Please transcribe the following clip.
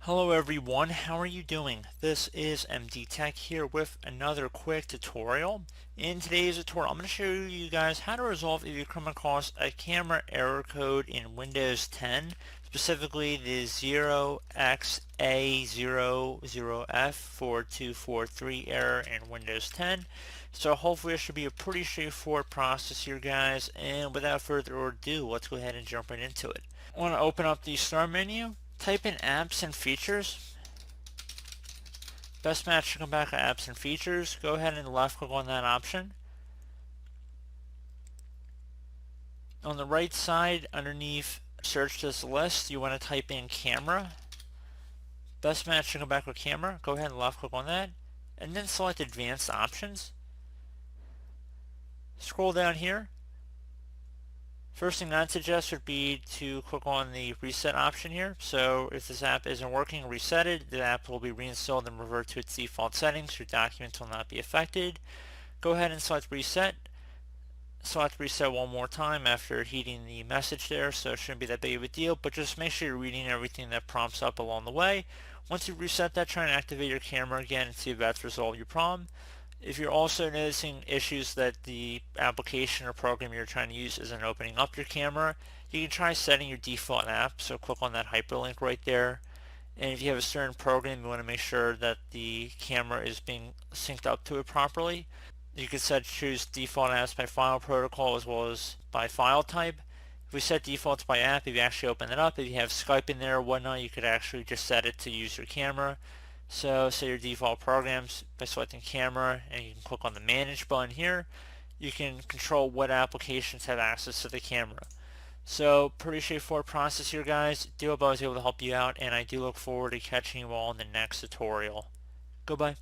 Hello everyone, how are you doing? This is MD Tech here with another quick tutorial. In today's tutorial, I'm going to show you guys how to resolve if you come across a camera error code in Windows 10, specifically the 0xa00f4243 error in Windows 10. So hopefully it should be a pretty straightforward process here, guys, and without further ado, let's go ahead and jump right into it. I want to open up the Start menu. Type in apps and features. Best match to come back to apps and features. Go ahead and left click on that option. On the right side underneath search this list, you want to type in camera. Best match to come back with camera. Go ahead and left click on that and then select advanced options. Scroll down here. First thing I'd suggest would be to click on the reset option here. So if this app isn't working, reset it. The app will be reinstalled and revert to its default settings. Your documents will not be affected. Go ahead and select reset. Select reset one more time after heeding the message there, so it shouldn't be that big of a deal, but just make sure you're reading everything that prompts up along the way. Once you reset that, try and activate your camera again and see if that's resolved your problem. If you're also noticing issues that the application or program you're trying to use isn't opening up your camera, you can try setting your default app. So click on that hyperlink right there. And if you have a certain program, you want to make sure that the camera is being synced up to it properly. You can choose default apps by file protocol as well as by file type. If we set defaults by app, if you actually open it up, if you have Skype in there or whatnot, you could actually just set it to use your camera. So say your default programs by selecting camera, and you can click on the manage button here. You can control what applications have access to the camera. So pretty straightforward process here, guys. Do hope I was able to help you out, and I do look forward to catching you all in the next tutorial. Goodbye.